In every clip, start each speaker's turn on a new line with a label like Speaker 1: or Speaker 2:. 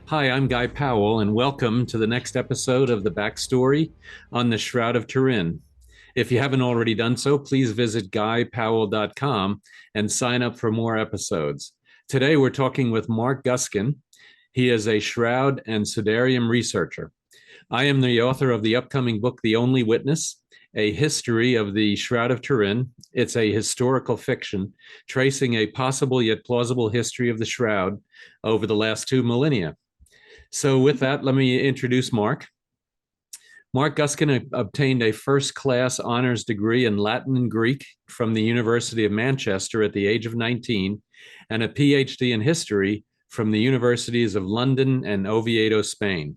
Speaker 1: Hi, I'm Guy Powell, and welcome to the next episode of the backstory on the Shroud of Turin. If you haven't already done so, please visit guypowell.com and sign up for more episodes. Today, we're talking with Mark Guscin. He is a Shroud and Sudarium researcher. I am the author of the upcoming book, The Only Witness, a history of the Shroud of Turin. It's a historical fiction tracing a possible yet plausible history of the Shroud over the last 2 millennia. So with that, let me introduce Mark. Mark Guscin obtained a first-class honors degree in Latin and Greek from the University of Manchester at the age of 19, and a PhD in history from the Universities of London and Oviedo, Spain.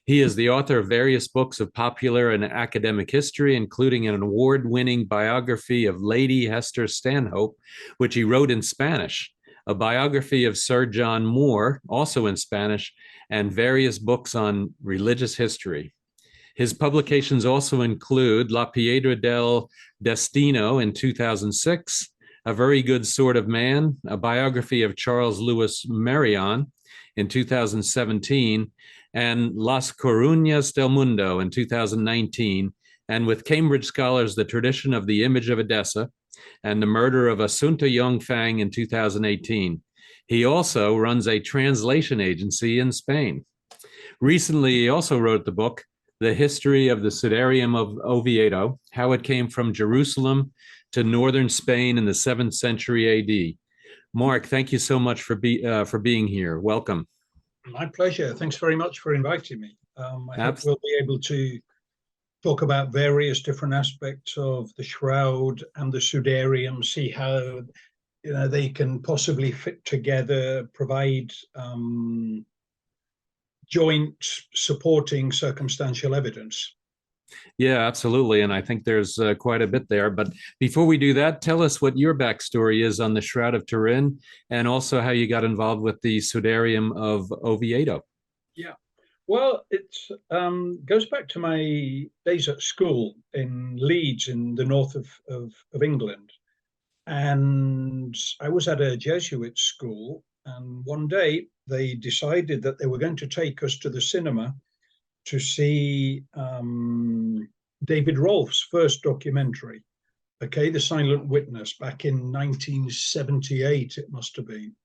Speaker 1: He is the author of various books of popular and academic history, including an award-winning biography of Lady Hester Stanhope, which he wrote in Spanish, a biography of Sir John Moore, also in Spanish, and various books on religious history. His publications also include La Piedra del Destino in 2006, A Very Good Sort of Man, a biography of Charles Louis Marion in 2017, and Las Coruñas del Mundo in 2019, and with Cambridge scholars, The Tradition of the Image of Edessa and the Murder of Asunta Yongfang in 2018. He also runs a translation agency in Spain. Recently, he also wrote the book, The History of the Sudarium of Oviedo, How It Came from Jerusalem to Northern Spain in the 7th century AD. Mark, thank you so much for being here. Welcome.
Speaker 2: My pleasure. Thanks very much for inviting me. I hope we'll be able to talk about various different aspects of the Shroud and the Sudarium, see how they can possibly fit together, provide joint supporting circumstantial evidence.
Speaker 1: Yeah, absolutely. And I think there's quite a bit there. But before we do that, tell us what your backstory is on the Shroud of Turin and also how you got involved with the Sudarium of Oviedo.
Speaker 2: Yeah, well, it goes back to my days at school in Leeds in the north of England. And I was at a Jesuit school. And one day they decided that they were going to take us to the cinema to see David Rolfe's first documentary, The Silent Witness, back in 1978, it must have been.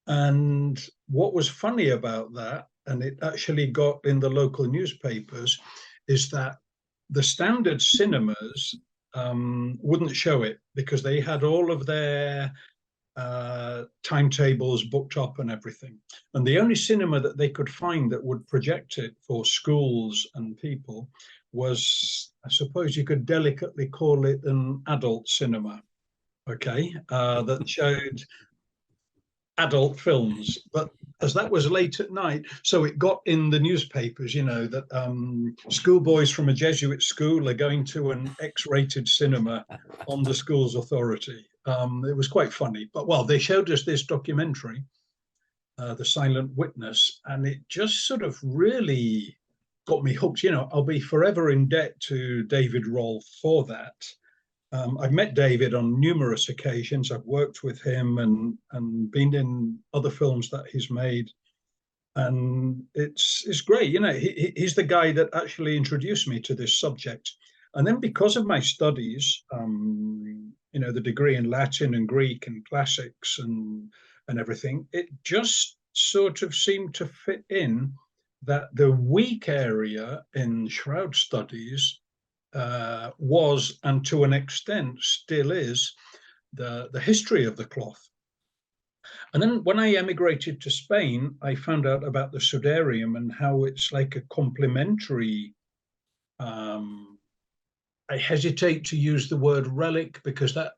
Speaker 2: And what was funny about that, and it actually got in the local newspapers, is that the standard cinemas wouldn't show it because they had all of their timetables booked up and everything. And the only cinema that they could find that would project it for schools and people was, I suppose you could delicately call it, an adult cinema, that showed adult films. But as that was late at night, so it got in the newspapers, that schoolboys from a Jesuit school are going to an X-rated cinema on the school's authority. It was quite funny. But, well, they showed us this documentary, The Silent Witness, and it just sort of really got me hooked. I'll be forever in debt to David Rolfe for that. I've met David on numerous occasions. I've worked with him and been in other films that he's made. And it's great. He's the guy that actually introduced me to this subject. And then because of my studies, the degree in Latin and Greek and classics and everything, it just sort of seemed to fit in that the weak area in Shroud studies was, and to an extent still is, the history of the cloth. And then when I emigrated to Spain, I found out about the Sudarium and how it's like a complementary, I hesitate to use the word relic because that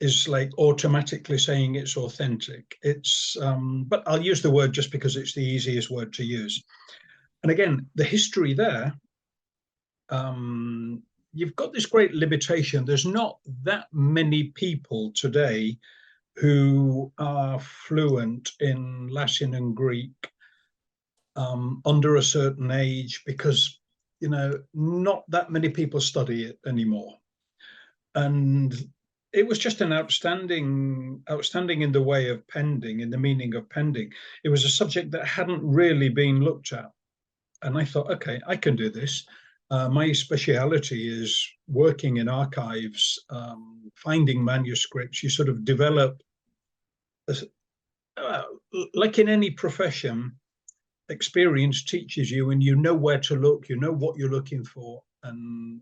Speaker 2: is like automatically saying it's authentic. But I'll use the word just because it's the easiest word to use. And again, the history there, you've got this great limitation. There's not that many people today who are fluent in Latin and Greek under a certain age because, not that many people study it anymore. And it was just an outstanding in the way of pending, in the meaning of pending. It was a subject that hadn't really been looked at. And I thought, okay, I can do this. My speciality is working in archives, finding manuscripts. You sort of develop, like in any profession, experience teaches you, and you know where to look, you know what you're looking for. And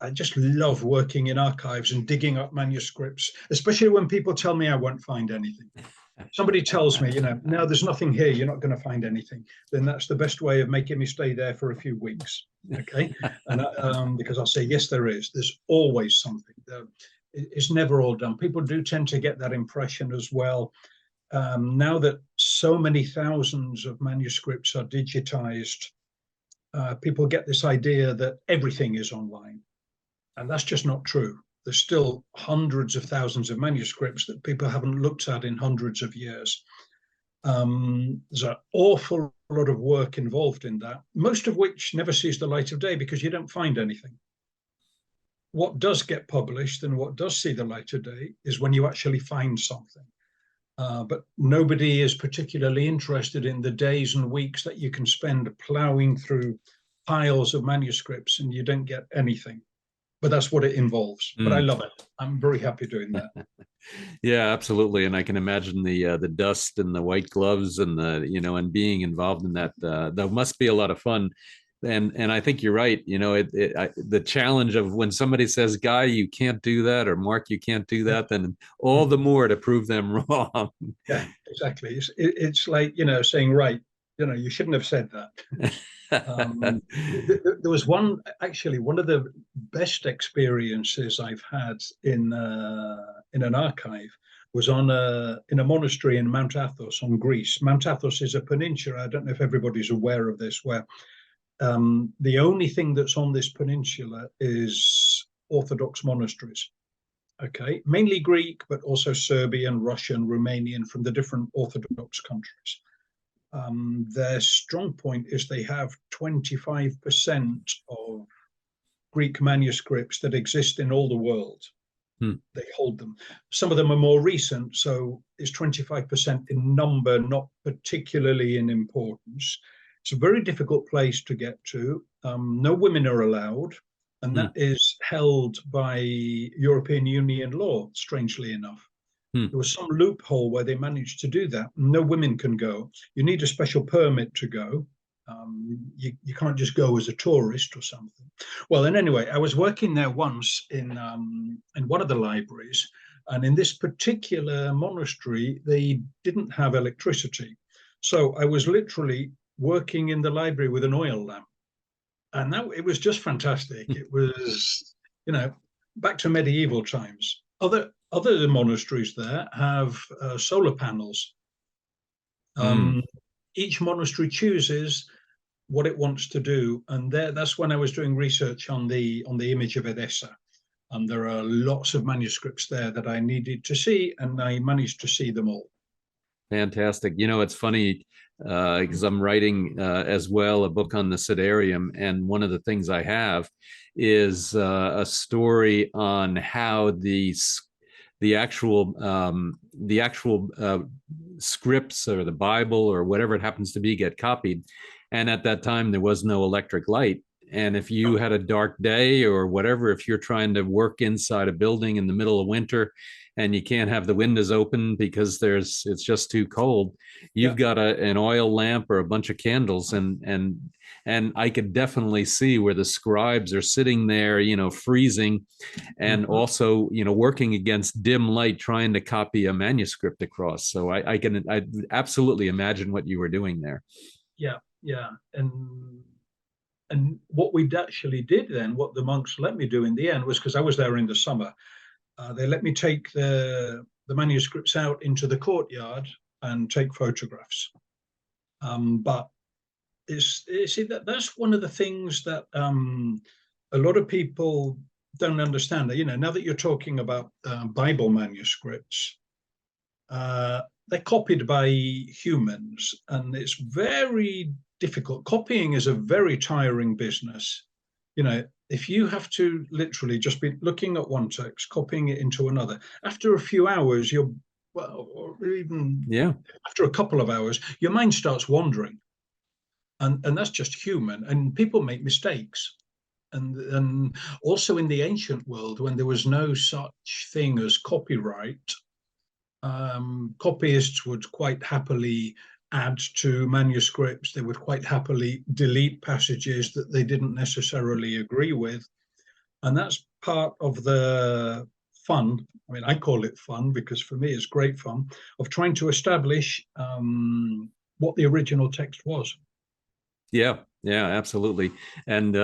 Speaker 2: I just love working in archives and digging up manuscripts, especially when people tell me I won't find anything. Somebody tells me, no, there's nothing here, you're not going to find anything, then that's the best way of making me stay there for a few weeks. Okay. And because I'll say, yes, there's always something. It's never all done. People do tend to get that impression as well. Now that so many thousands of manuscripts are digitized, people get this idea that everything is online. And that's just not true. There's still hundreds of thousands of manuscripts that people haven't looked at in hundreds of years. There's an awful lot of work involved in that, most of which never sees the light of day because you don't find anything. What does get published and what does see the light of day is when you actually find something. But nobody is particularly interested in the days and weeks that you can spend plowing through piles of manuscripts and you don't get anything. But that's what it involves. But I love it. I'm very happy doing that.
Speaker 1: Yeah, absolutely. And I can imagine the dust and the white gloves and and being involved in that. That must be a lot of fun. And I think you're right. The challenge of when somebody says, "Guy, you can't do that," or "Mark, you can't do that," then all the more to prove them wrong.
Speaker 2: Yeah, exactly. It's like saying, right, you shouldn't have said that. There was one of the best experiences I've had in an archive was in a monastery in Mount Athos on Greece. Mount Athos is a peninsula. I don't know if everybody's aware of this, where the only thing that's on this peninsula is Orthodox monasteries. Okay, mainly Greek, but also Serbian, Russian, Romanian, from the different Orthodox countries. Their strong point is they have 25% of Greek manuscripts that exist in all the world. They hold them. Some of them are more recent, so it's 25% in number, not particularly in importance. It's a very difficult place to get to. No women are allowed, and that is held by European Union law, strangely enough. There was some loophole where they managed to do that. No women can go. You need a special permit to go. You can't just go as a tourist or something. Well, and anyway, I was working there once in one of the libraries, and in this particular monastery, they didn't have electricity. So I was literally working in the library with an oil lamp. And it was just fantastic. It was, back to medieval times. Other monasteries there have solar panels. Each monastery chooses what it wants to do, and that's when I was doing research on the image of Edessa. And there are lots of manuscripts there that I needed to see, and I managed to see them all.
Speaker 1: Fantastic. It's funny because I'm writing as well a book on the Sudarium, and one of the things I have is a story on how the actual scripts or the Bible or whatever it happens to be get copied. And at that time, there was no electric light. And if you had a dark day or whatever, if you're trying to work inside a building in the middle of winter and you can't have the windows open because it's just too cold, you've got an oil lamp or a bunch of candles, and I could definitely see where the scribes are sitting there, freezing, and also, working against dim light, trying to copy a manuscript across. So I absolutely imagine what you were doing there.
Speaker 2: Yeah. And what we actually did then, what the monks let me do in the end, was, because I was there in the summer, they let me take the manuscripts out into the courtyard and take photographs. But that's one of the things that a lot of people don't understand. Now that you're talking about Bible manuscripts, they're copied by humans, and it's very difficult. Copying is a very tiring business. if you have to literally just be looking at one text, copying it into another, after a few hours, well, or even after a couple of hours, your mind starts wandering. And that's just human. And people make mistakes. And also in the ancient world, when there was no such thing as copyright, copyists would quite happily add to manuscripts. They would quite happily delete passages that they didn't necessarily agree with. And that's part of the fun. I mean, I call it fun because for me it's great fun of trying to establish what the original text was.
Speaker 1: Yeah, absolutely. And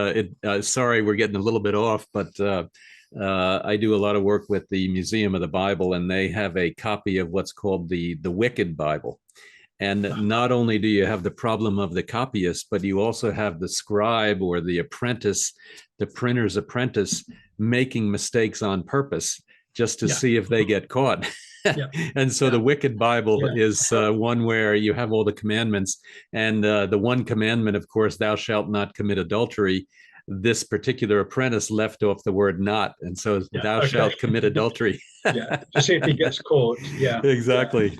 Speaker 1: sorry, we're getting a little bit off, but I do a lot of work with the Museum of the Bible, and they have a copy of what's called the Wicked Bible. And not only do you have the problem of the copyist, but you also have the scribe or the apprentice, the printer's apprentice, making mistakes on purpose just to see if they get caught. And so the Wicked Bible is one where you have all the commandments, and the one commandment, of course, thou shalt not commit adultery. This particular apprentice left off the word not, and so thou shalt commit adultery.
Speaker 2: To see if he gets caught.
Speaker 1: Exactly.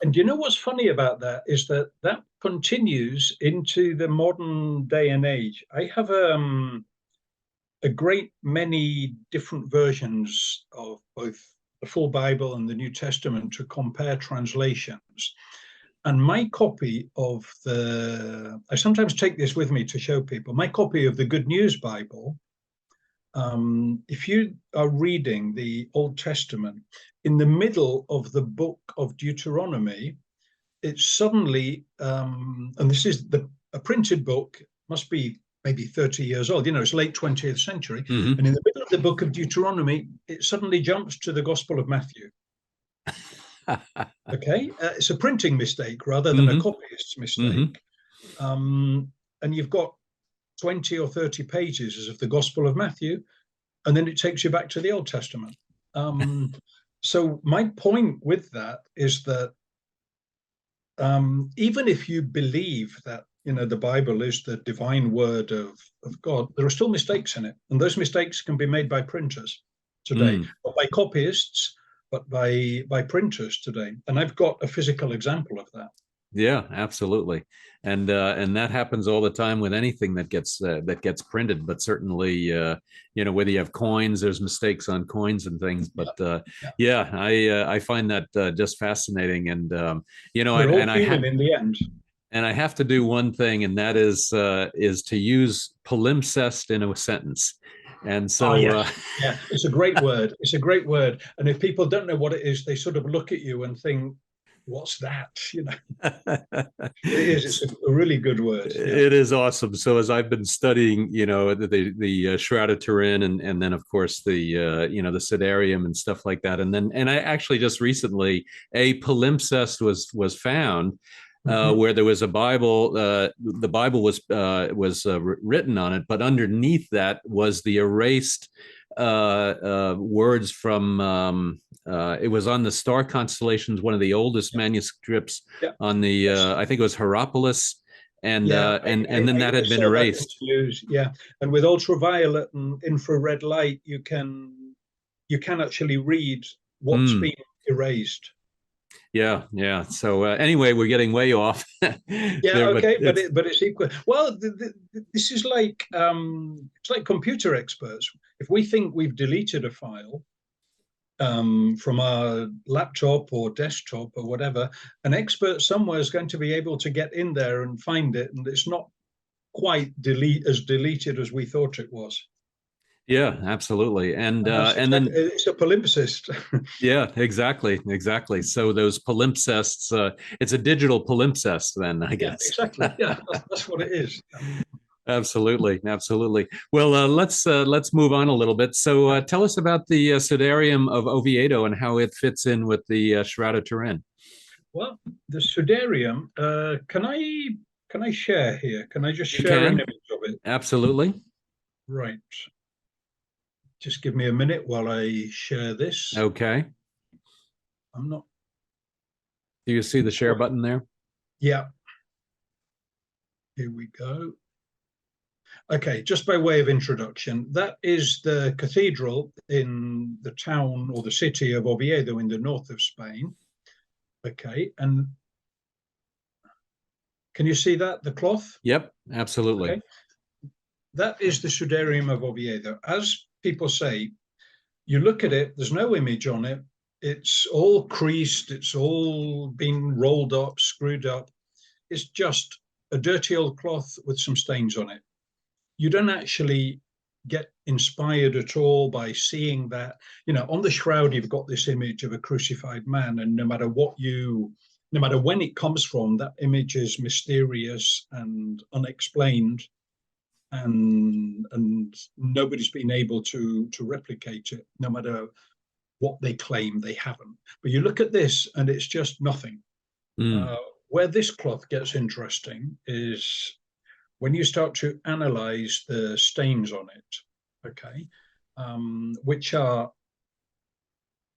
Speaker 2: And you know what's funny about that is that continues into the modern day and age. I have a great many different versions of both the full Bible and the New Testament to compare translations. And my copy of I sometimes take this with me to show people, my copy of the Good News Bible, if you are reading the Old Testament, in the middle of the book of Deuteronomy, it's suddenly, and this is a printed book, must be maybe 30 years old, it's late 20th century. And in the middle of the book of Deuteronomy, it suddenly jumps to the Gospel of Matthew. Okay, it's a printing mistake rather than a copyist's mistake. And you've got 20 or 30 pages of the Gospel of Matthew, and then it takes you back to the Old Testament. So my point with that is that even if you believe that the Bible is the divine word of God, there are still mistakes in it, and those mistakes can be made by printers today, not by copyists, but by printers today. And I've got a physical example of that.
Speaker 1: Yeah, absolutely. And that happens all the time with anything that gets printed, but certainly whether you have coins, there's mistakes on coins and things. But I find that just fascinating. And
Speaker 2: we're all human in the end.
Speaker 1: And I have to do one thing, and that is to use palimpsest in a sentence. And so
Speaker 2: it's a great word. It's a great word. And if people don't know what it is, they sort of look at you and think, what's that? It's a really good word.
Speaker 1: It is awesome. So as I've been studying, the Shroud of Turin, and then of course the Sudarium and stuff like that, and I actually just recently a palimpsest was found. Where there was a Bible, the Bible was written on it, but underneath that was the erased words from. It was on the star constellations, one of the oldest manuscripts on the. I think it was Hierapolis, and then that had been erased.
Speaker 2: And with ultraviolet and infrared light, you can actually read what's been erased.
Speaker 1: Yeah. So anyway, we're getting way off.
Speaker 2: But it's equal. Well, this is like it's like computer experts. If we think we've deleted a file from our laptop or desktop or whatever, an expert somewhere is going to be able to get in there and find it, and it's not quite deleted as we thought it was.
Speaker 1: Yeah, absolutely. And then
Speaker 2: it's a palimpsest.
Speaker 1: Yeah, exactly. So those palimpsests, it's a digital palimpsest then, I guess.
Speaker 2: Exactly. Yeah, that's what it is.
Speaker 1: Absolutely. Well, let's move on a little bit. So tell us about the Sudarium of Oviedo and how it fits in with the Shroud of Turin.
Speaker 2: Well, the Sudarium, can I share here? Can I just share an image of it?
Speaker 1: Absolutely.
Speaker 2: Right. Just give me a minute while I share this.
Speaker 1: Okay.
Speaker 2: I'm not.
Speaker 1: Do you see the share button there?
Speaker 2: Yeah. Here we go. Okay, just by way of introduction, that is the cathedral in the town or the city of Oviedo in the north of Spain. Okay, and can you see that, the cloth?
Speaker 1: Yep, absolutely.
Speaker 2: Okay, that is the Sudarium of Oviedo. As people say, you look at it, there's no image on it. It's all creased, it's all been rolled up, screwed up. It's just a dirty old cloth with some stains on it. You don't actually get inspired at all by seeing that. You know, on the shroud, you've got this image of a crucified man, and no matter when it comes from, that image is mysterious and unexplained, and nobody's been able to replicate it, no matter what they claim. They haven't. But you look at this, and it's just nothing.
Speaker 1: Mm.
Speaker 2: Where this cloth gets interesting is when you start to analyze the stains on it, okay, which are,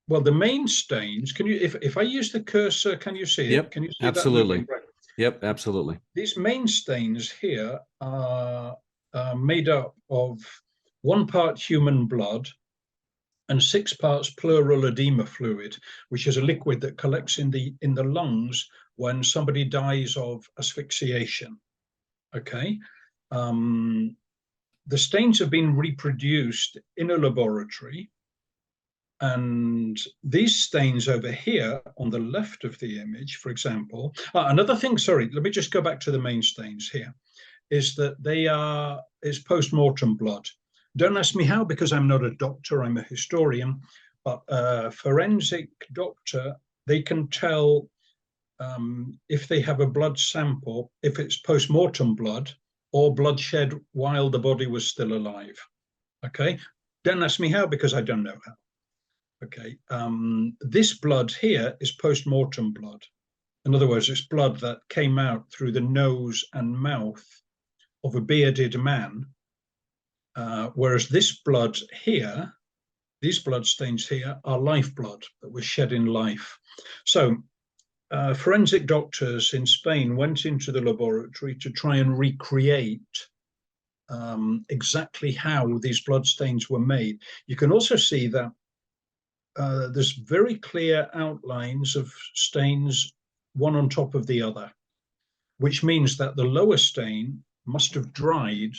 Speaker 2: well, the main stains, can you, if I use the cursor, can you see it?
Speaker 1: Yep,
Speaker 2: Can you see that
Speaker 1: absolutely.
Speaker 2: moving? Right.
Speaker 1: Yep, absolutely.
Speaker 2: These main stains here are made up of 1 part human blood and 6 parts pleural edema fluid, which is a liquid that collects in the lungs when somebody dies of asphyxiation. Okay. The stains have been reproduced in a laboratory, and these stains over here on the left of the image, for example, another thing, sorry, let me just go back to the main stains here, is that is post-mortem blood. Don't ask me how, because I'm not a doctor, I'm a historian, but a forensic doctor, they can tell if they have a blood sample, if it's post-mortem blood or blood shed while the body was still alive. Okay, don't ask me how, because I don't know how. Okay, this blood here is post-mortem blood. In other words, it's blood that came out through the nose and mouth of a bearded man, whereas this blood here, these blood stains here, are lifeblood that was shed in life. So forensic doctors in Spain went into the laboratory to try and recreate exactly how these blood stains were made. You can also see that there's very clear outlines of stains, one on top of the other, which means that the lower stain must have dried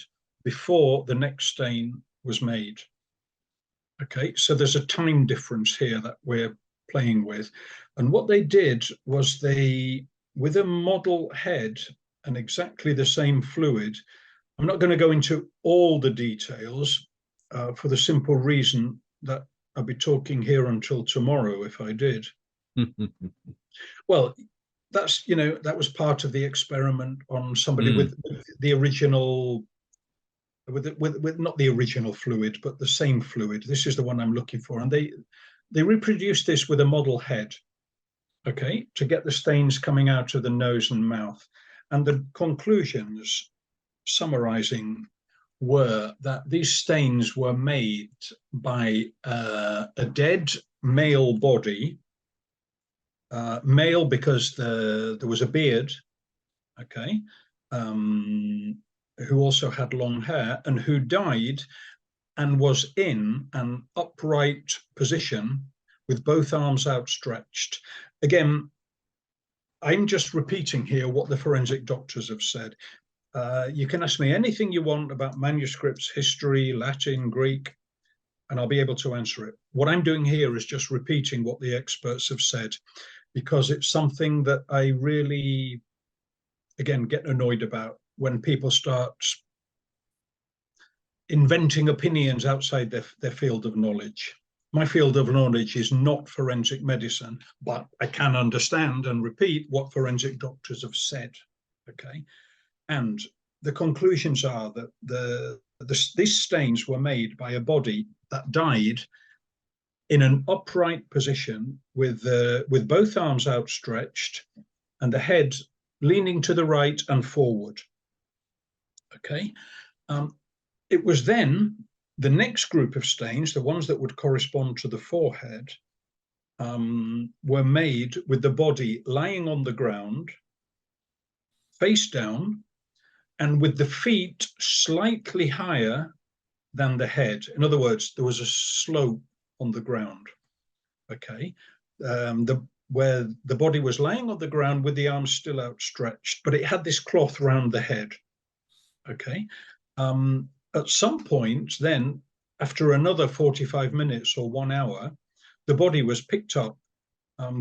Speaker 2: before the next stain was made. Okay, so there's a time difference here that we're playing with. And what they did was with a model head and exactly the same fluid, I'm not going to go into all the details for the simple reason that I'll be talking here until tomorrow if I did. Well, that's, that was part of the experiment on somebody with the original, with not the original fluid, but the same fluid. This is the one I'm looking for. And they reproduced this with a model head, okay, to get the stains coming out of the nose and mouth. And the conclusions, summarizing, were that these stains were made by a dead male body, male because there was a beard, okay, who also had long hair, and who died and was in an upright position with both arms outstretched. Again, I'm just repeating here what the forensic doctors have said. You can ask me anything you want about manuscripts, history, Latin, Greek, and I'll be able to answer it. What I'm doing here is just repeating what the experts have said, because it's something that I really, again, get annoyed about when people start inventing opinions outside their field of knowledge. My field of knowledge is not forensic medicine, but I can understand and repeat what forensic doctors have said, okay? And the conclusions are that these stains were made by a body that died in an upright position with both arms outstretched and the head leaning to the right and forward. Okay. It was then the next group of stains, the ones that would correspond to the forehead, were made with the body lying on the ground, face down, and with the feet slightly higher than the head. In other words, there was a slope on the ground. Okay, where the body was laying on the ground with the arms still outstretched, but it had this cloth round the head. Okay, at some point then, after another 45 minutes or 1 hour, the body was picked up.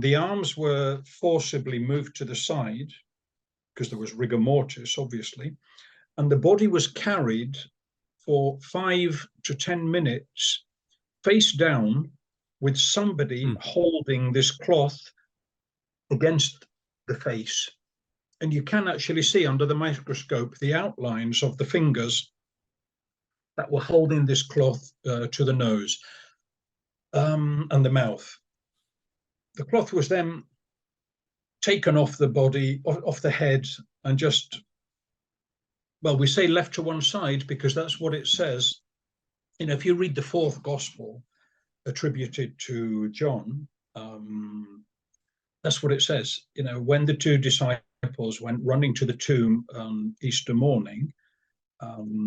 Speaker 2: The arms were forcibly moved to the side because there was rigor mortis, obviously, and the body was carried for 5 to 10 minutes face down with somebody holding this cloth against the face. And you can actually see under the microscope the outlines of the fingers that were holding this cloth to the nose and the mouth. The cloth was then taken off the body, off the head, and just, well, we say left to one side because that's what it says. You know, if you read the fourth gospel attributed to John, that's what it says. You know, when the two disciples went running to the tomb on Easter morning,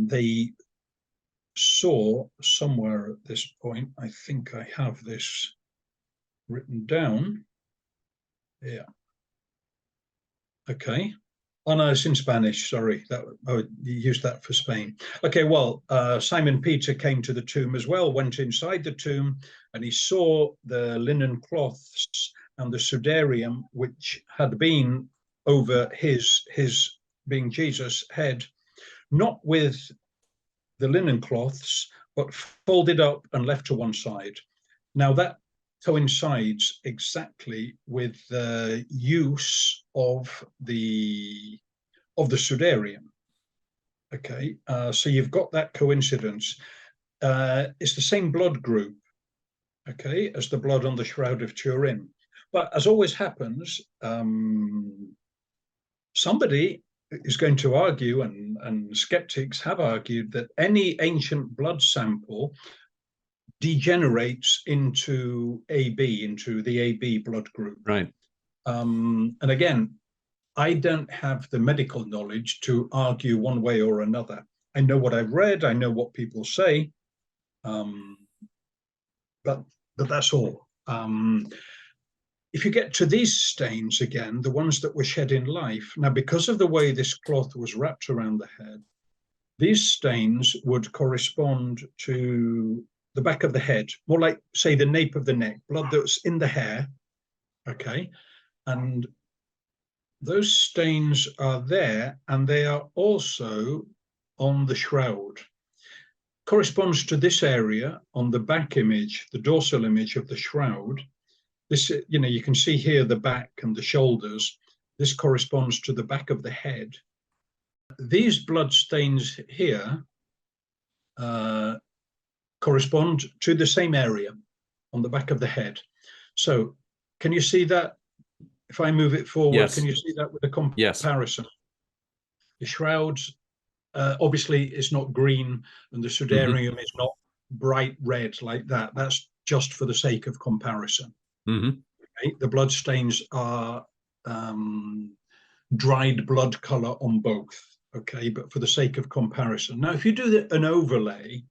Speaker 2: they saw somewhere at this point, I think I have this written down. Yeah. Okay. Oh no, it's in Spanish. Sorry, you used that for Spain. Okay, well, Simon Peter came to the tomb as well, went inside the tomb, and he saw the linen cloths and the Sudarium, which had been over his being Jesus' head, not with the linen cloths, but folded up and left to one side. Now that coincides exactly with the use of the Sudarium. Okay, so you've got that coincidence. It's the same blood group, okay, as the blood on the Shroud of Turin. But as always happens, somebody is going to argue, and skeptics have argued, that any ancient blood sample degenerates into AB, into the AB blood group.
Speaker 1: Right.
Speaker 2: And again, I don't have the medical knowledge to argue one way or another. I know what I've read, I know what people say, but that's all. If you get to these stains again, the ones that were shed in life, now because of the way this cloth was wrapped around the head, these stains would correspond to the back of the head, more like, say, the nape of the neck, blood that's in the hair, okay? And those stains are there, and they are also on the shroud. Corresponds to this area on the back image, the dorsal image of the shroud. This, you know, you can see here the back and the shoulders. This corresponds to the back of the head. These blood stains here correspond to the same area on the back of the head. So can you see that? If I move it forward, yes. Can you see that with a comparison? Yes. The shroud obviously is not green, and the Sudarium is not bright red like that. That's just for the sake of comparison. Okay? The blood stains are dried blood color on both, okay, but for the sake of comparison. Now, if you do an overlay,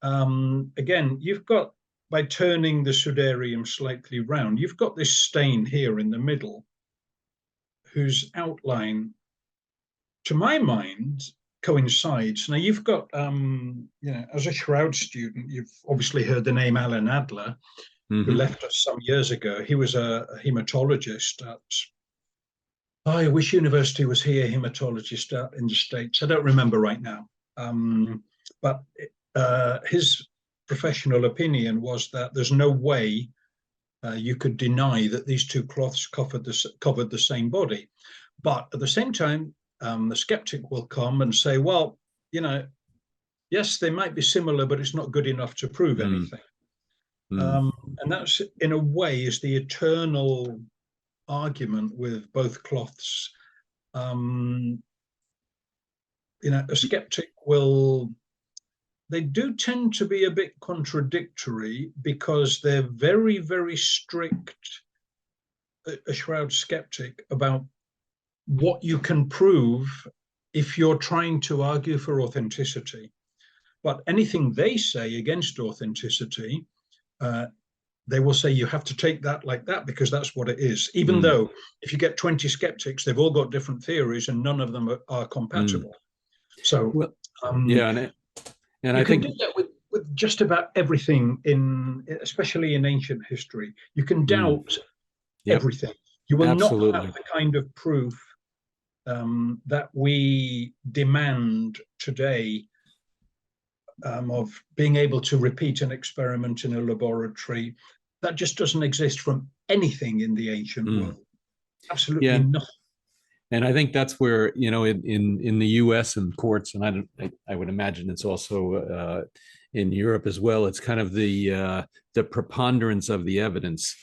Speaker 2: again, you've got, by turning the Sudarium slightly round, you've got this stain here in the middle, whose outline, to my mind, coincides. Now, you've got, you know, as a Shroud student, you've obviously heard the name Alan Adler, who left us some years ago. He was a hematologist at, I wish University was here, hematologist in the States. I don't remember right now. But his professional opinion was that there's no way you could deny that these two cloths covered the same body. But at the same time, the skeptic will come and say, well, you know, yes, they might be similar, but it's not good enough to prove anything. And that's, in a way, is the eternal argument with both cloths. You know, a skeptic will, they do tend to be a bit contradictory because they're very, very strict, a Shroud skeptic, about what you can prove if you're trying to argue for authenticity. But anything they say against authenticity, they will say you have to take that like that because that's what it is. Even though if you get 20 skeptics, they've all got different theories and none of them are compatible. So,
Speaker 1: well, yeah, and
Speaker 2: you
Speaker 1: I
Speaker 2: can
Speaker 1: think
Speaker 2: do that with just about everything especially in ancient history. You can doubt
Speaker 1: yep,
Speaker 2: everything. You will not
Speaker 1: absolutely.
Speaker 2: have the kind of proof that we demand today of being able to repeat an experiment in a laboratory. That just doesn't exist from anything in the ancient world. Absolutely
Speaker 1: Yeah,
Speaker 2: nothing.
Speaker 1: and I think that's where, in the U.S. and courts, and I would imagine it's also in Europe as well. It's kind of the preponderance of the evidence,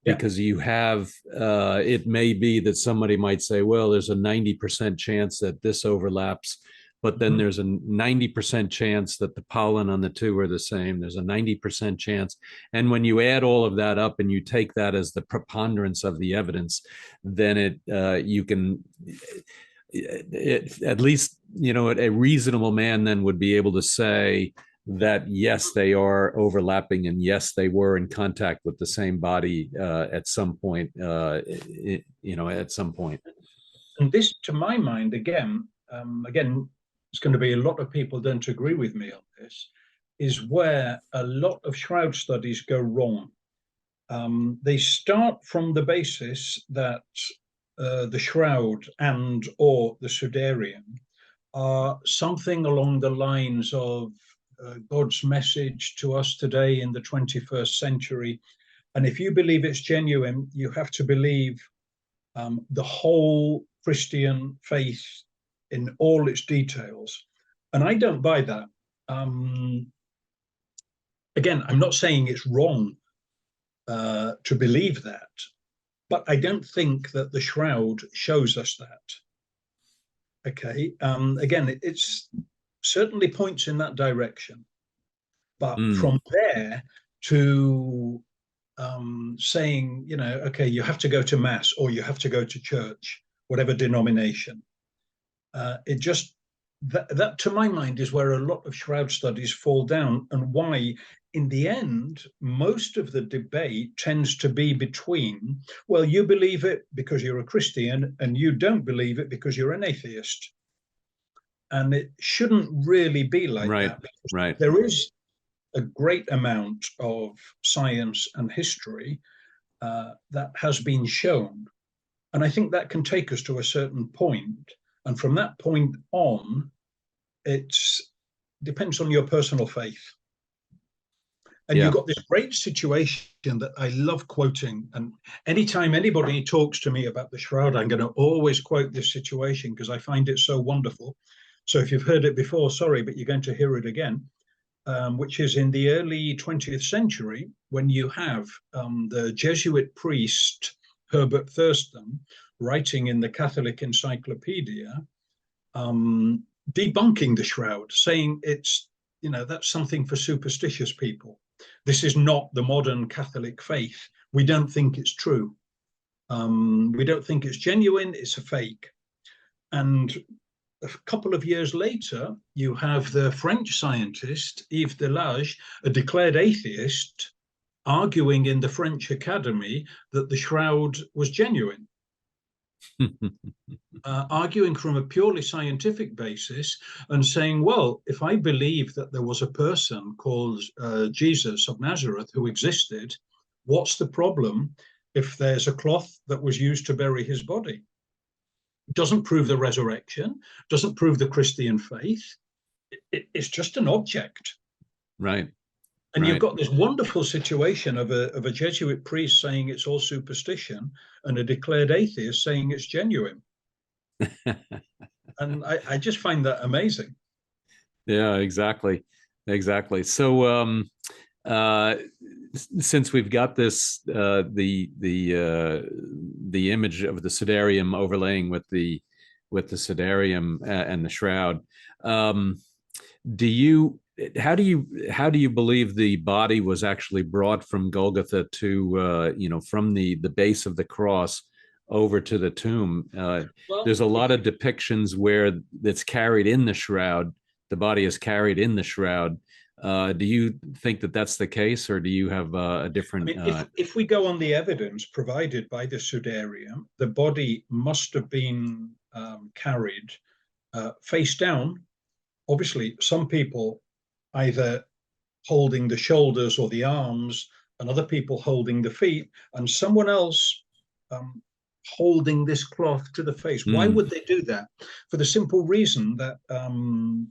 Speaker 1: because you have it may be that somebody might say, well, there's a 90% chance that this overlaps, but then there's a 90% chance that the pollen on the two are the same. There's a 90% chance. And when you add all of that up and you take that as the preponderance of the evidence, then you can, at least, a reasonable man then would be able to say that, yes, they are overlapping, and yes, they were in contact with the same body at some point, at some point.
Speaker 2: And this, to my mind, again, it's going to be a lot of people don't agree with me on this, is where a lot of shroud studies go wrong. They start from the basis that the shroud and or the Sudarium are something along the lines of God's message to us today in the 21st century. And if you believe it's genuine, you have to believe the whole Christian faith in all its details. And I don't buy that. Again, I'm not saying it's wrong to believe that, but I don't think that the shroud shows us that. Okay. Again, it's certainly points in that direction. But from there to saying, okay, you have to go to mass or you have to go to church, whatever denomination. It just, that to my mind is where a lot of shroud studies fall down, and why in the end most of the debate tends to be between, well, you believe it because you're a Christian and you don't believe it because you're an atheist. And it shouldn't really be like that, because there is a great amount of science and history that has been shown, and I think that can take us to a certain point. And from that point on, it depends on your personal faith. And you've got this great situation that I love quoting. And anytime anybody talks to me about the shroud, I'm going to always quote this situation because I find it so wonderful. So if you've heard it before, sorry, but you're going to hear it again, which is in the early 20th century, when you have the Jesuit priest Herbert Thurston writing in the Catholic Encyclopedia, debunking the shroud, saying it's, that's something for superstitious people. This is not the modern Catholic faith. We don't think it's true. We don't think it's genuine. It's a fake. And a couple of years later, you have the French scientist Yves Delage, a declared atheist, arguing in the French Academy that the shroud was genuine. Arguing from a purely scientific basis and saying, well, if I believe that there was a person called Jesus of Nazareth who existed, what's the problem if there's a cloth that was used to bury his body? Doesn't prove the resurrection, doesn't prove the Christian faith. It's just an object.
Speaker 1: Right.
Speaker 2: And you've got this wonderful situation of a Jesuit priest saying it's all superstition and a declared atheist saying it's genuine. And I just find that amazing.
Speaker 1: Yeah, exactly. So since we've got this, the image of the Sudarium overlaying with the Sudarium and the shroud, how do you believe the body was actually brought from Golgotha to from the base of the cross over to the tomb.
Speaker 2: Well,
Speaker 1: There's a lot of depictions where it's carried in the shroud. The body is carried in the shroud. Do you think that that's the case, or do you have a different?
Speaker 2: If we go on the evidence provided by the Sudarium, the body must have been carried face down. Obviously, some people either holding the shoulders or the arms, and other people holding the feet, and someone else holding this cloth to the face. Why would they do that? For the simple reason that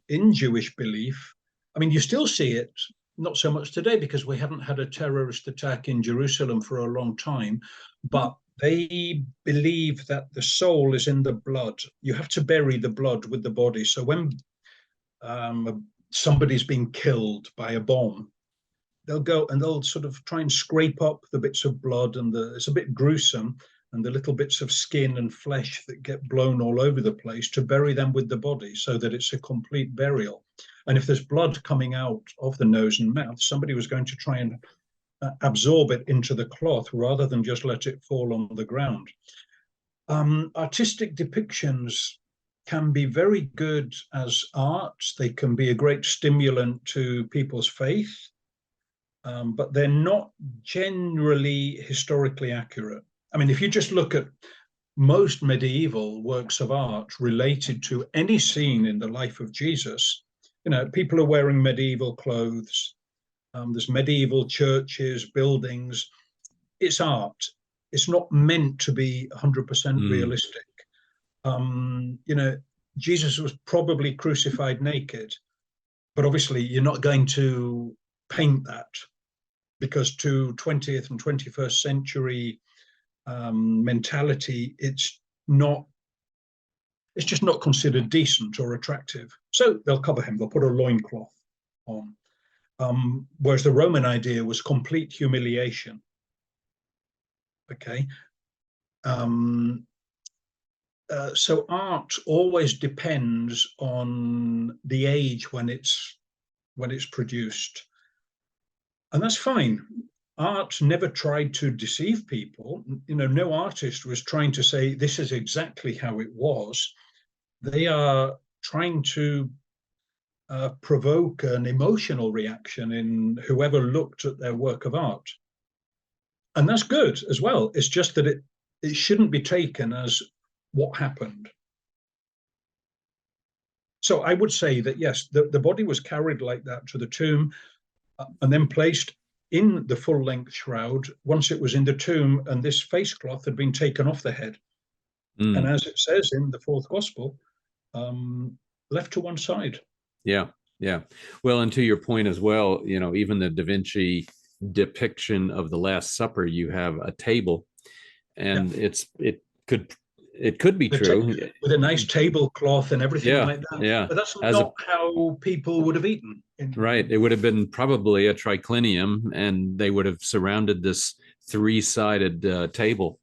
Speaker 2: in Jewish belief, I mean, you still see it, not so much today because we haven't had a terrorist attack in Jerusalem for a long time, but they believe that the soul is in the blood. You have to bury the blood with the body. So when somebody's been killed by a bomb, they'll go and they'll sort of try and scrape up the bits of blood, and it's a bit gruesome, and the little bits of skin and flesh that get blown all over the place, to bury them with the body so that it's a complete burial. And if there's blood coming out of the nose and mouth, somebody was going to try and absorb it into the cloth rather than just let it fall on the ground. Artistic depictions can be very good as art. They can be a great stimulant to people's faith, but they're not generally historically accurate. I mean, if you just look at most medieval works of art related to any scene in the life of Jesus, you know, people are wearing medieval clothes. There's medieval churches, buildings. It's art. It's not meant to be 100% realistic. You know, Jesus was probably crucified naked, but obviously you're not going to paint that, because to 20th and 21st century mentality, it's just not considered decent or attractive. So they'll cover him, they'll put a loincloth on. Whereas the Roman idea was complete humiliation. Okay. So art always depends on the age when it's produced, and that's fine. Art never tried to deceive people. You know, no artist was trying to say this is exactly how it was. They are trying to provoke an emotional reaction in whoever looked at their work of art, and that's good as well. It's just that it shouldn't be taken as what happened. So I would say that yes, the body was carried like that to the tomb, and then placed in the full-length shroud once it was in the tomb, and this face cloth had been taken off the head. And as it says in the fourth gospel, left to one side.
Speaker 1: Yeah, yeah. Well, and to your point as well, you know, even the Da Vinci depiction of the Last Supper, you have a table, and it could be true
Speaker 2: with a nice tablecloth and everything like that.
Speaker 1: Yeah,
Speaker 2: but that's not how people would have eaten.
Speaker 1: Right. It would have been probably a triclinium, and they would have surrounded this three-sided table.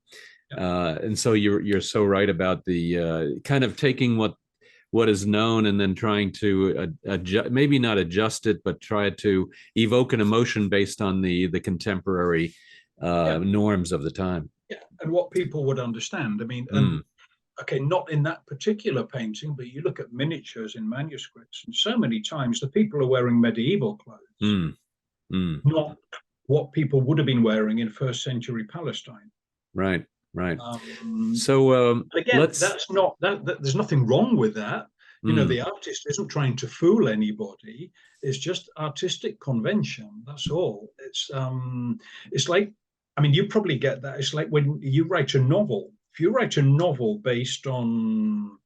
Speaker 1: And so you're so right about the kind of taking what is known and then trying to adjust, maybe not adjust it, but try to evoke an emotion based on the contemporary norms of the time.
Speaker 2: Yeah, and what people would understand. I mean, okay, not in that particular painting, but you look at miniatures in manuscripts, and so many times the people are wearing medieval clothes, not what people would have been wearing in first century Palestine.
Speaker 1: Right, right. So
Speaker 2: again, that's not that. There's nothing wrong with that. You know, the artist isn't trying to fool anybody. It's just artistic convention. That's all. It's like, I mean, you probably get that. It's like when you write a novel. If you write a novel based on,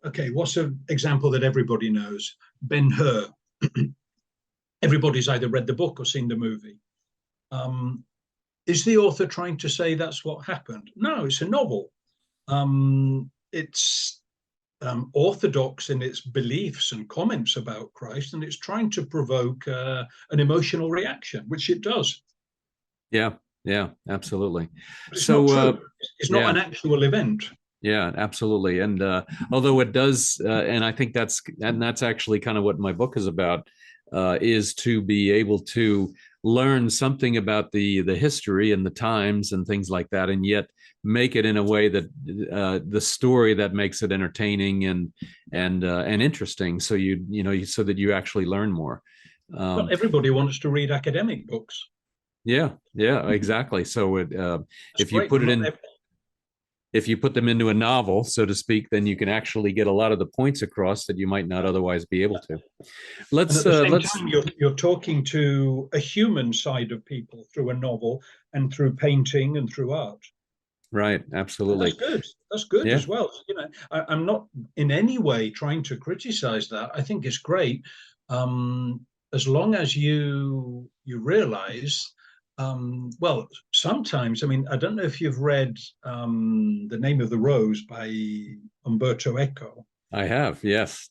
Speaker 2: okay, what's an example that everybody knows? Ben-Hur. Everybody's either read the book or seen the movie. Is the author trying to say that's what happened? No, it's a novel. It's orthodox in its beliefs and comments about Christ, and it's trying to provoke an emotional reaction, which it does.
Speaker 1: Yeah, yeah, absolutely.
Speaker 2: It's not true. It's not an actual event.
Speaker 1: Yeah, absolutely. And although it does, and I think that's actually kind of what my book is about, is to be able to learn something about the history and the times and things like that, and yet make it in a way that the story that makes it entertaining and interesting, so so that you actually learn more.
Speaker 2: Well, everybody wants to read academic books.
Speaker 1: Yeah, exactly. So if you
Speaker 2: Great,
Speaker 1: put it in, if you put them into a novel, so to speak, then you can actually get a lot of the points across that you might not otherwise be able to.
Speaker 2: And at the same time, you're talking to a human side of people through a novel and through painting and through art.
Speaker 1: Right, absolutely.
Speaker 2: And that's good. That's good
Speaker 1: Yeah.
Speaker 2: as well. You know, I'm not in any way trying to criticize that. I think it's great, as long as you realize. Well, sometimes, I mean, I don't know if you've read The Name of the Rose by Umberto Eco.
Speaker 1: I have, yes.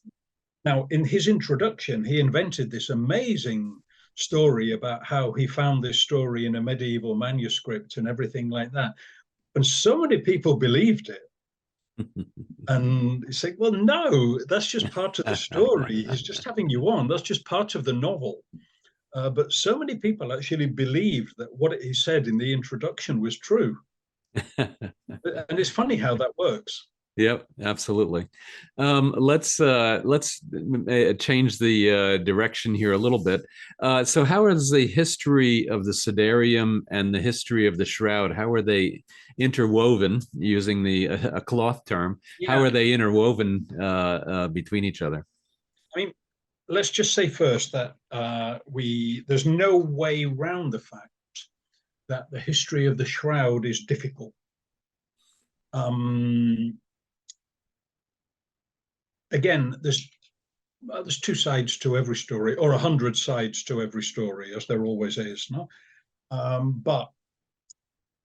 Speaker 2: Now, in his introduction, he invented this amazing story about how he found this story in a medieval manuscript and everything like that. And so many people believed it. And you say, well, no, that's just part of the story. He's just having you on. That's just part of the novel. But so many people actually believed that what he said in the introduction was true. And it's funny how that works.
Speaker 1: Yep, absolutely. Let's change the direction here a little bit. So how is the history of the Sudarium and the history of the Shroud, how are they interwoven, using a cloth term?
Speaker 2: Yeah.
Speaker 1: How are they interwoven between each other?
Speaker 2: I mean, let's just say first that there's no way around the fact that the history of the Shroud is difficult. Again, there's two sides to every story, or 100 sides to every story, as there always is. No, but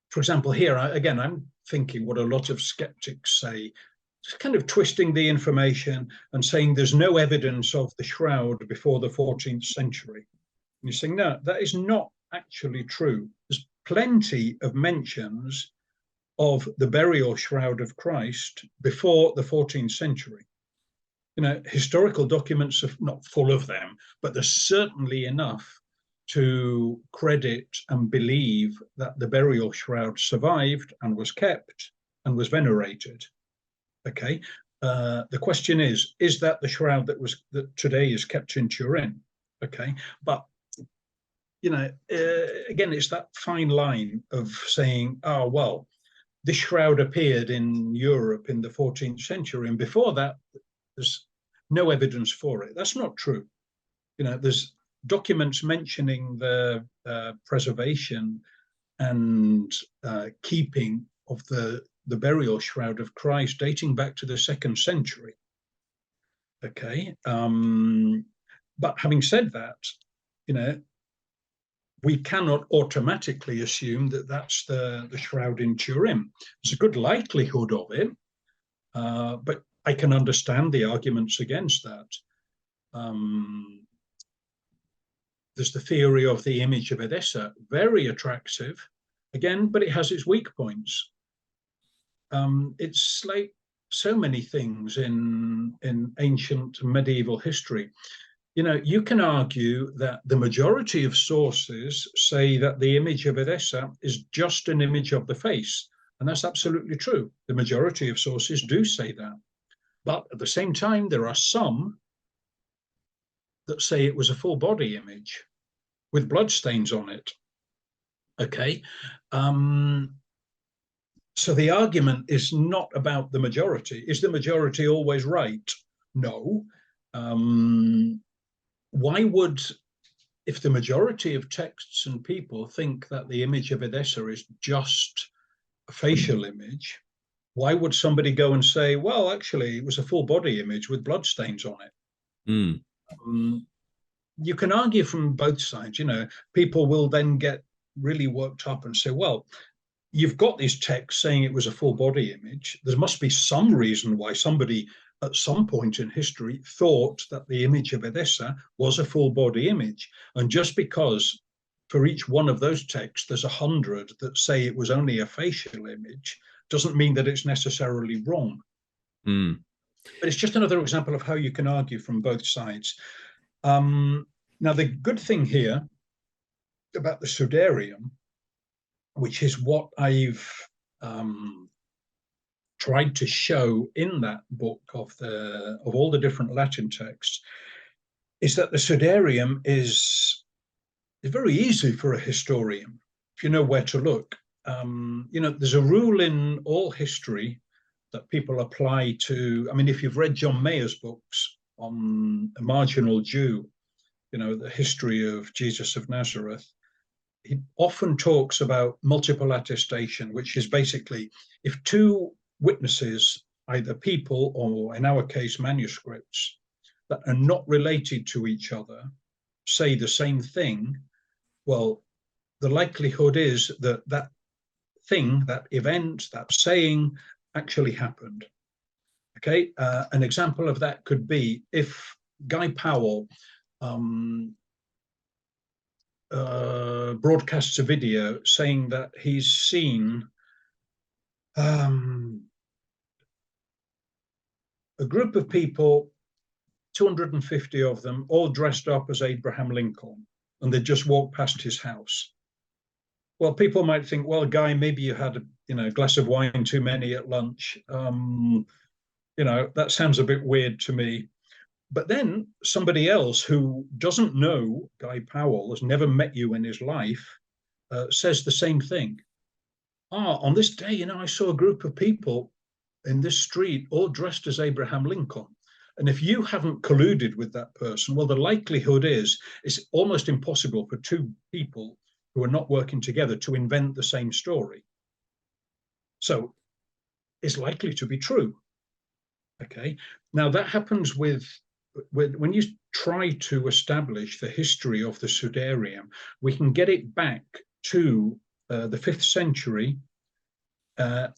Speaker 2: for example, here again, I'm thinking what a lot of skeptics say, just kind of twisting the information and saying there's no evidence of the Shroud before the 14th century. And you're saying no, that is not actually true. There's plenty of mentions of the burial shroud of Christ before the 14th century. You know, historical documents are not full of them, but there's certainly enough to credit and believe that the burial shroud survived and was kept and was venerated. Okay, the question is that the shroud that today is kept in Turin? Okay, but you know, again, it's that fine line of saying, oh well, this shroud appeared in Europe in the 14th century, and before that, there's no evidence for it. That's not true. You know, there's documents mentioning the preservation and keeping of the burial shroud of Christ dating back to the 2nd century. Okay, but having said that, you know, we cannot automatically assume that that's the shroud in Turin. There's a good likelihood of it, but I can understand the arguments against that. There's the theory of the image of Edessa, very attractive, again, but it has its weak points. It's like so many things in ancient medieval history. You know, you can argue that the majority of sources say that the image of Edessa is just an image of the face, and that's absolutely true. The majority of sources do say that. But at the same time, there are some that say it was a full body image with bloodstains on it. Okay. So the argument is not about the majority. Is the majority always right? No. Why would, if the majority of texts and people think that the image of Edessa is just a facial image, why would somebody go and say, well, actually, it was a full body image with bloodstains on it? You can argue from both sides. You know, people will then get really worked up and say, well, you've got these texts saying it was a full body image. There must be some reason why somebody at some point in history thought that the image of Edessa was a full body image. And just because for each one of those texts, there's 100 that say it was only a facial image, doesn't mean that it's necessarily wrong. But it's just another example of how you can argue from both sides. Now, the good thing here about the Sudarium, which is what I've tried to show in that book of all the different Latin texts, is that the Sudarium is very easy for a historian if you know where to look. There's a rule in all history that people apply to. I mean, if you've read John Mayer's books on a marginal Jew, the history of Jesus of Nazareth, he often talks about multiple attestation, which is basically if two witnesses, either people or in our case manuscripts, that are not related to each other, say the same thing, well, the likelihood is that that thing, that event, that saying actually happened. Okay, an example of that could be if Guy Powell broadcasts a video saying that he's seen a group of people, 250 of them, all dressed up as Abraham Lincoln, and they just walked past his house. Well, people might think, well, Guy, maybe you had a glass of wine too many at lunch. That sounds a bit weird to me. But then somebody else who doesn't know Guy Powell, has never met you in his life, says the same thing. On this day, I saw a group of people in this street all dressed as Abraham Lincoln. And if you haven't colluded with that person, well, the likelihood is it's almost impossible for two people who are not working together to invent the same story. So it's likely to be true. Okay. Now that happens with when you try to establish the history of the Sudarium, we can get it back to the 5th century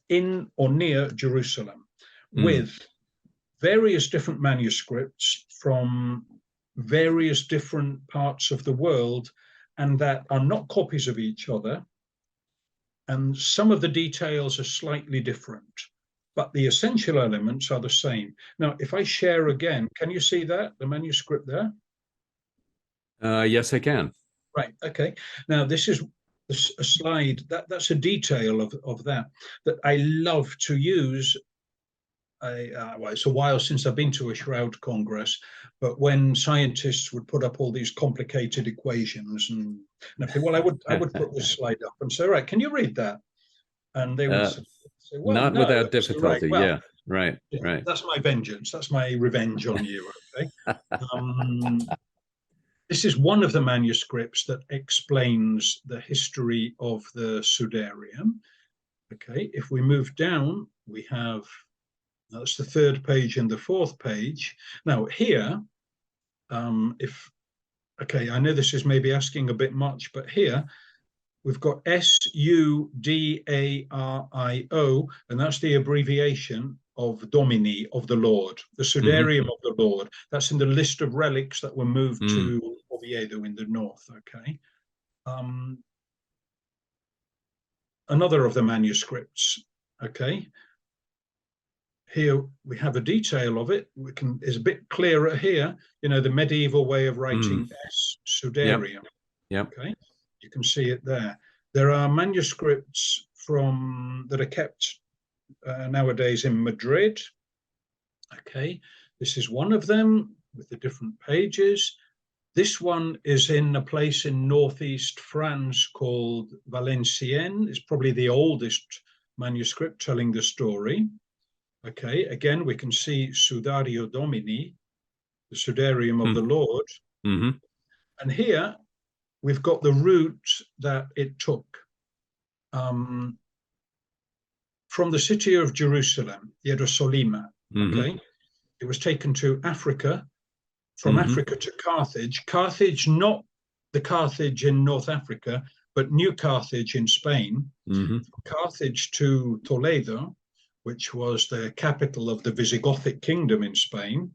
Speaker 2: in or near Jerusalem, with various different manuscripts from various different parts of the world, and that are not copies of each other. And some of the details are slightly different, but the essential elements are the same. Now, if I share again, can you see that, the manuscript there?
Speaker 1: Yes, I can.
Speaker 2: Right, okay. Now, this is a slide, that's a detail of that I love to use. Well, it's a while since I've been to a Shroud Congress, but when scientists would put up all these complicated equations, and I think, well, I would put this slide up and say, right, can you read that? And they would say, well,
Speaker 1: not
Speaker 2: no.
Speaker 1: without difficulty.
Speaker 2: Right, well,
Speaker 1: yeah, right.
Speaker 2: That's my vengeance. That's my revenge on you. Okay. This is one of the manuscripts that explains the history of the Sudarium. Okay, if we move down, we have, that's the 3rd page and the 4th page. Now here, okay, I know this is maybe asking a bit much, but here we've got Sudario, and that's the abbreviation of Domini, of the Lord, the Sudarium of the Lord. That's in the list of relics that were moved to Oviedo in the north, okay? Another of the manuscripts, okay? Here we have a detail of it. It's a bit clearer here, the medieval way of writing Sudarium.
Speaker 1: Yep.
Speaker 2: Okay, you can see it there. There are manuscripts that are kept nowadays in Madrid. Okay, this is one of them with the different pages. This one is in a place in northeast France called Valenciennes. It's probably the oldest manuscript telling the story. Okay, again, we can see Sudario Domini, the Sudarium of the Lord. And here we've got the route that it took from the city of Jerusalem, Jerusalem. Okay, it was taken to Africa, from Africa to Carthage. Carthage, not the Carthage in North Africa, but New Carthage in Spain. Carthage to Toledo, which was the capital of the Visigothic kingdom in Spain,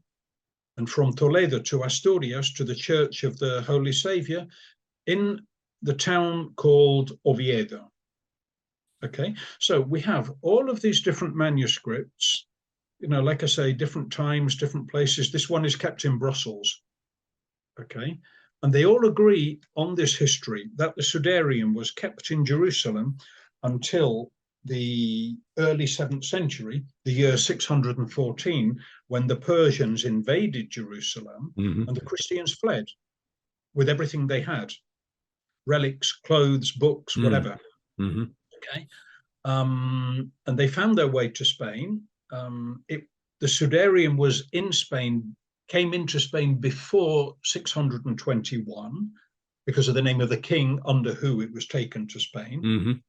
Speaker 2: and from Toledo to Asturias, to the Church of the Holy Saviour in the town called Oviedo. Okay, so we have all of these different manuscripts, like I say, different times, different places. This one is kept in Brussels. Okay, And they all agree on this history that the Sudarium was kept in Jerusalem until the early 7th century, the year 614, when the Persians invaded Jerusalem and the Christians fled with everything they had, relics, clothes, books, whatever. Okay. And they found their way to Spain. The Sudarium was in Spain, came into Spain before 621 because of the name of the king under who it was taken to Spain.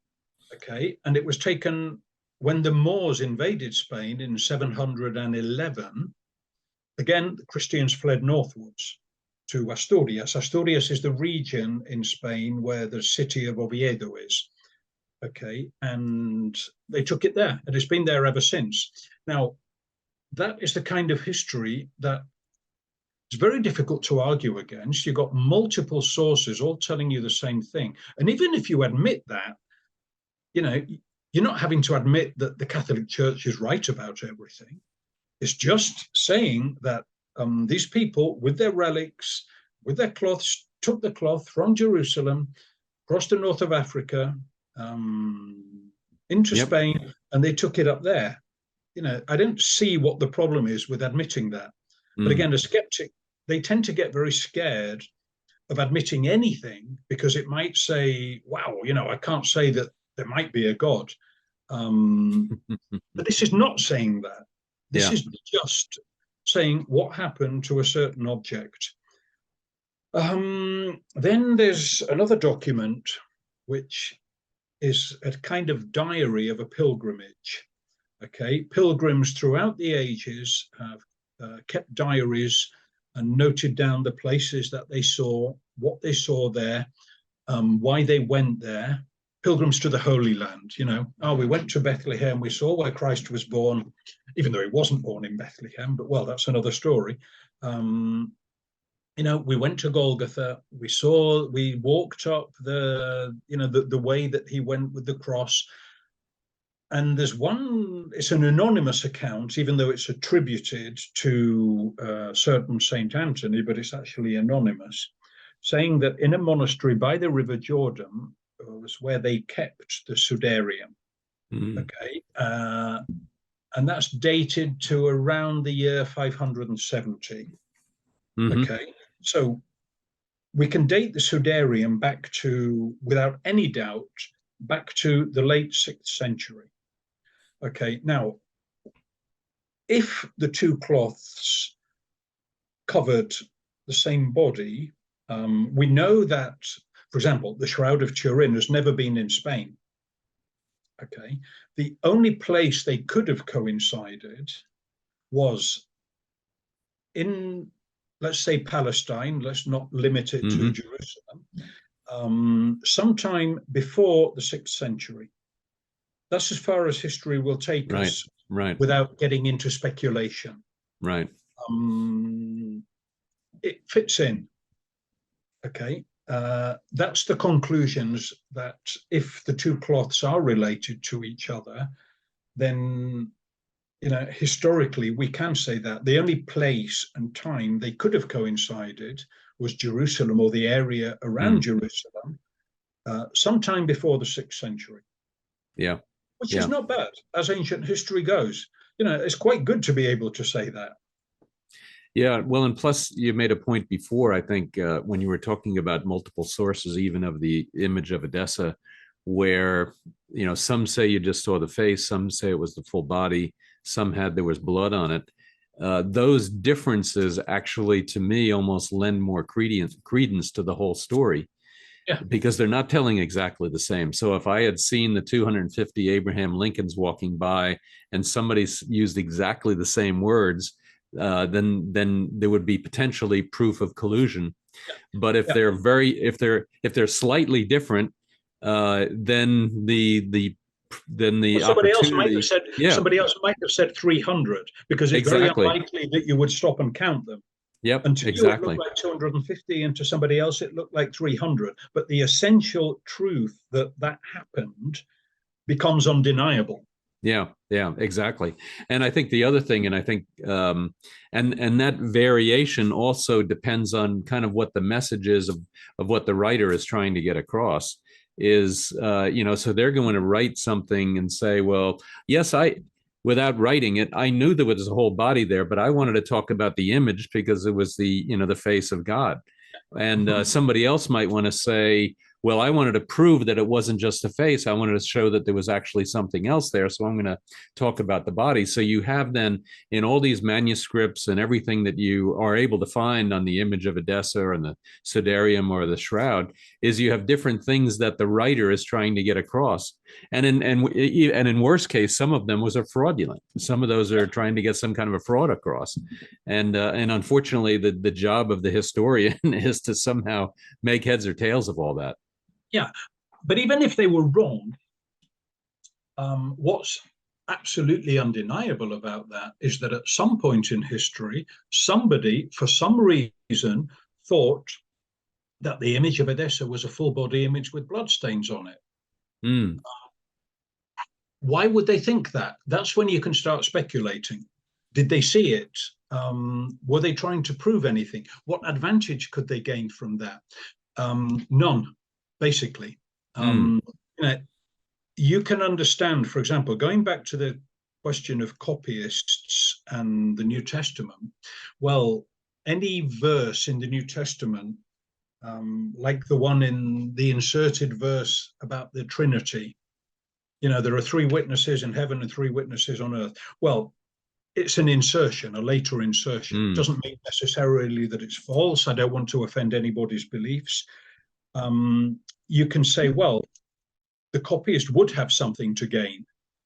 Speaker 2: Okay, and it was taken when the Moors invaded Spain in 711. Again, the Christians fled northwards to Asturias. Asturias is the region in Spain where the city of Oviedo is. Okay, and they took it there, and it's been there ever since. Now, that is the kind of history that it's very difficult to argue against. You've got multiple sources all telling you the same thing. And even if you admit that, you know, you're not having to admit that the Catholic Church is right about everything. It's just saying that these people with their relics, with their cloths, took the cloth from Jerusalem, across the north of Africa, into Spain, and they took it up there. You know, I don't see what the problem is with admitting that. But again, a skeptic, they tend to get very scared of admitting anything because it might say, wow, you know, I can't say that there might be a God. But this is not saying that. This is just saying what happened to a certain object. Then there's another document, which is a kind of diary of a pilgrimage. Okay, pilgrims throughout the ages have kept diaries and noted down the places that they saw, what they saw there, why they went there. Pilgrims to the Holy Land, you know, we went to Bethlehem, we saw where Christ was born, even though he wasn't born in Bethlehem, but well, that's another story. You know, we went to Golgotha, we walked up the way that he went with the cross. And there's one, it's an anonymous account, even though it's attributed to certain Saint Anthony, but it's actually anonymous, saying that in a monastery by the River Jordan was where they kept the Sudarium. Okay, and that's dated to around the year 570. Okay, so we can date the Sudarium back to, without any doubt, back to the late 6th century. Okay, now, if the two cloths covered the same body, we know that, for example, the Shroud of Turin has never been in Spain. Okay, the only place they could have coincided was in, let's say, Palestine. Let's not limit it to Jerusalem. Sometime before the 6th century. That's as far as history will take us, without getting into speculation. Right. It fits in. Okay. That's the conclusions, that if the two cloths are related to each other, then, you know, historically we can say that the only place and time they could have coincided was Jerusalem, or the area around Jerusalem, sometime before the 6th century. Yeah. Which is not bad, as ancient history goes. You know, it's quite good to be able to say that.
Speaker 1: Yeah, well, and plus you made a point before, I think, when you were talking about multiple sources, even of the image of Edessa, where, you know, some say you just saw the face, some say it was the full body, some there was blood on it. Those differences actually, to me, almost lend more credence to the whole story. Yeah. Because they're not telling exactly the same. So if I had seen the 250 Abraham Lincolns walking by and somebody used exactly the same words, then there would be potentially proof of collusion. But if they're slightly different, then the
Speaker 2: somebody else might have said somebody else might have said 300, because it's very unlikely that you would stop and count them.
Speaker 1: Yep,
Speaker 2: and to you it looked like 250, and to somebody else it looked like 300. But the essential truth that happened becomes undeniable.
Speaker 1: Yeah, yeah, exactly. And I think the other thing, and I think, and that variation also depends on kind of what the message is of what the writer is trying to get across. Is so they're going to write something and say, well, yes, without writing it, I knew there was a whole body there, but I wanted to talk about the image because it was the face of God. And somebody else might want to say, well, I wanted to prove that it wasn't just a face. I wanted to show that there was actually something else there. So I'm going to talk about the body. So you have then in all these manuscripts and everything that you are able to find on the image of Edessa or the Sudarium or the Shroud, is you have different things that the writer is trying to get across. And in worst case, some of them was a fraudulent. Some of those are trying to get some kind of a fraud across. And unfortunately, the job of the historian is to somehow make heads or tails of all that.
Speaker 2: Yeah, but even if they were wrong, what's absolutely undeniable about that is that at some point in history, somebody, for some reason, thought that the image of Edessa was a full body image with bloodstains on it.
Speaker 1: Mm.
Speaker 2: Why would they think that? That's when you can start speculating. Did they see it? Were they trying to prove anything? What advantage could they gain from that? None, basically. You can understand, for example, going back to the question of copyists and the New Testament. Well, any verse in the New Testament, like the one in the inserted verse about the Trinity, there are 3 witnesses in heaven and 3 witnesses on earth. Well, it's an insertion, a later insertion. It doesn't mean necessarily that it's false. I don't want to offend anybody's beliefs. You can say, well, the copyist would have something to gain.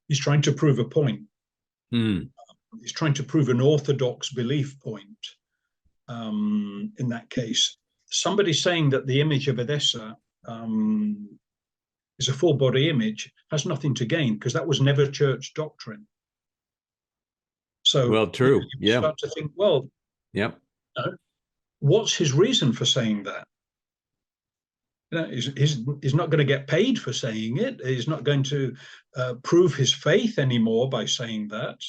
Speaker 2: He's trying to prove a point. He's trying to prove an orthodox belief point. In that case, somebody saying that the image of Edessa is a full body image has nothing to gain, because that was never church doctrine. So,
Speaker 1: well, true.
Speaker 2: You start to think, well,
Speaker 1: yep.
Speaker 2: What's his reason for saying that? He's not going to get paid for saying it. He's not going to prove his faith anymore by saying that.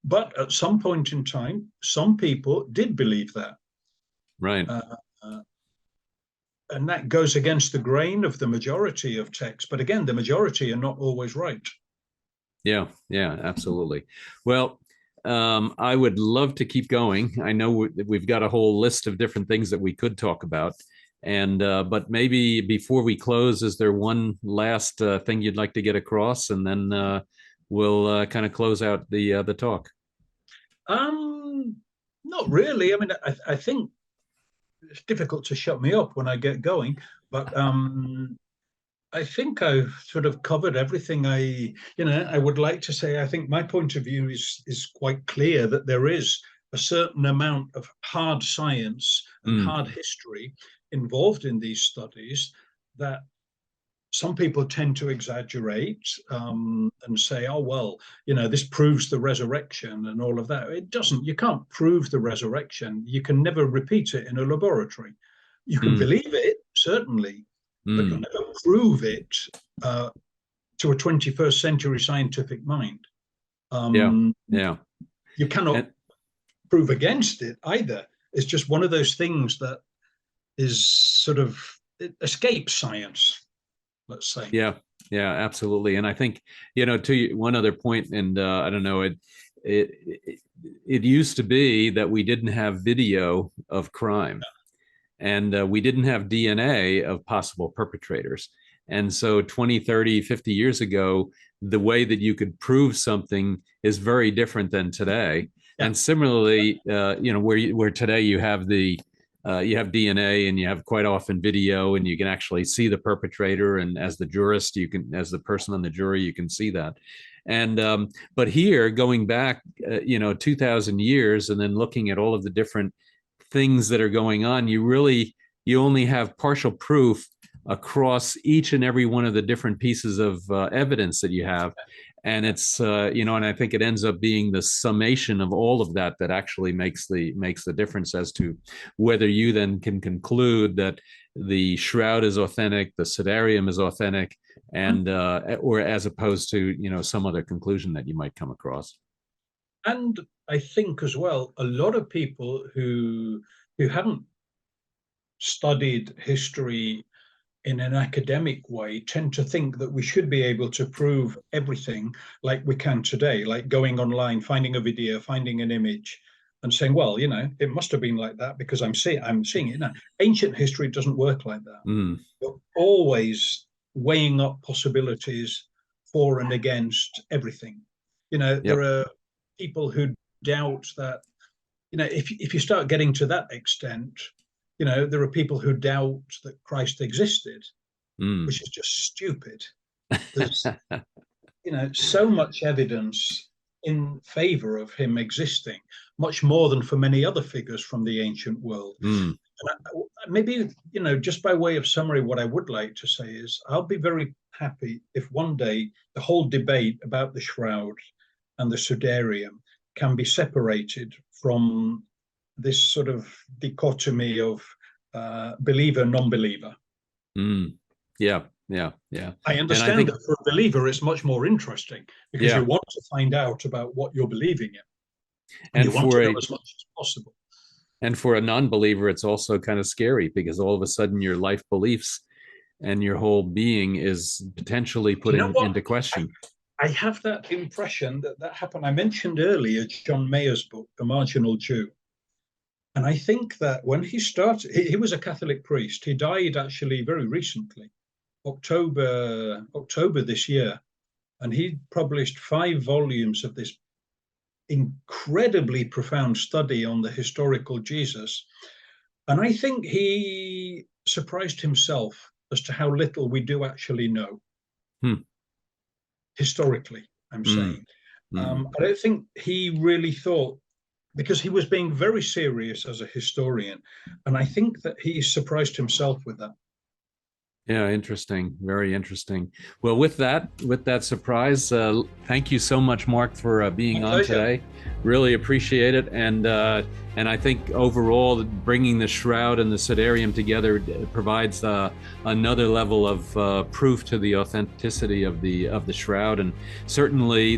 Speaker 2: But at some point in time, some people did believe that.
Speaker 1: Right.
Speaker 2: And that goes against the grain of the majority of texts. But again, the majority are not always right.
Speaker 1: Yeah, absolutely. Well, I would love to keep going. I know we've got a whole list of different things that we could talk about. And but maybe before we close, is there one last thing you'd like to get across, and then we'll kind of close out the talk?
Speaker 2: Not really. I mean, I think it's difficult to shut me up when I get going, but I think I've sort of covered everything I would like to say. I think my point of view is quite clear, that there is a certain amount of hard science and hard history involved in these studies that some people tend to exaggerate and say, oh, well, this proves the resurrection and all of that. It doesn't. You can't prove the resurrection. You can never repeat it in a laboratory. You can believe it, certainly, but you'll never prove it to a 21st century scientific mind. You cannot prove against it either. It's just one of those things that is sort of, it escapes science, let's say.
Speaker 1: Yeah, absolutely. And I think, to one other point, and I don't know, it used to be that we didn't have video of crime, and we didn't have DNA of possible perpetrators. And so 20, 30, 50 years ago, the way that you could prove something is very different than today. And similarly, where today you have you have DNA, and you have quite often video, and you can actually see the perpetrator. And as the jurist, as the person on the jury, you can see that. And but here, going back, 2,000 years, and then looking at all of the different things that are going on, you only have partial proof across each and every one of the different pieces of evidence that you have. And it's and I think it ends up being the summation of all of that that actually makes the difference as to whether you then can conclude that the shroud is authentic, the Sudarium is authentic, and or as opposed to some other conclusion that you might come across.
Speaker 2: And I think as well, a lot of people who haven't studied history in an academic way tend to think that we should be able to prove everything like we can today, like going online, finding a video, finding an image, and saying, well, it must have been like that because I'm seeing it now. Ancient history doesn't work like that. You're always weighing up possibilities for and against everything. There are people who doubt that, if you start getting to that extent, there are people who doubt that Christ existed, which is just stupid. There's, so much evidence in favor of him existing, much more than for many other figures from the ancient world. And maybe, just by way of summary, what I would like to say is I'll be very happy if one day the whole debate about the shroud and the Sudarium can be separated from this sort of dichotomy of believer, non-believer.
Speaker 1: Yeah.
Speaker 2: I understand that for a believer, it's much more interesting because you want to find out about what you're believing in. And you want to know as much as possible.
Speaker 1: And for a non-believer, it's also kind of scary because all of a sudden your life beliefs and your whole being is potentially put into question.
Speaker 2: I have that impression that happened. I mentioned earlier John Mayer's book, The Marginal Jew. And I think that when he started, he was a Catholic priest. He died actually very recently, October this year. And he published 5 volumes of this incredibly profound study on the historical Jesus. And I think he surprised himself as to how little we do actually know. Historically, I'm saying. I don't think he really thought, because he was being very serious as a historian, and I think that he surprised himself with that.
Speaker 1: Yeah, interesting. Very interesting. Well, with that surprise, thank you so much, Mark, for being on today. Really appreciate it, and I think overall, bringing the shroud and the Sudarium together provides another level of proof to the authenticity of the shroud, and certainly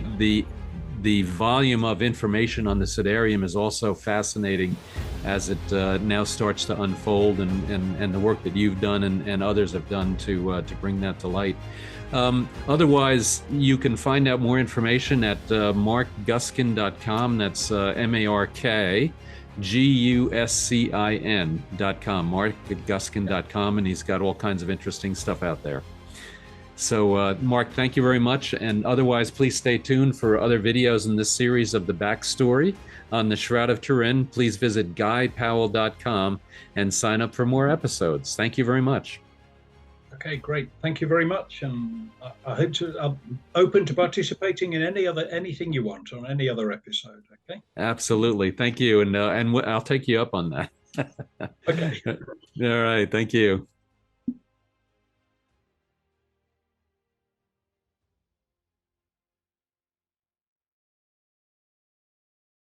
Speaker 1: the volume of information on the Sudarium is also fascinating as it now starts to unfold, and the work that you've done and others have done to bring that to light. Otherwise, you can find out more information at markguscin.com. That's MarkGuscin.com, markguscin.com, and he's got all kinds of interesting stuff out there. So, Mark, thank you very much. And otherwise, please stay tuned for other videos in this series of the backstory on the Shroud of Turin. Please visit GuyPowell.com and sign up for more episodes. Thank you very much.
Speaker 2: Okay, great. Thank you very much. And I'm open to participating in anything you want on any other episode. Okay.
Speaker 1: Absolutely. Thank you. And I'll take you up on that.
Speaker 2: Okay.
Speaker 1: All right. Thank you.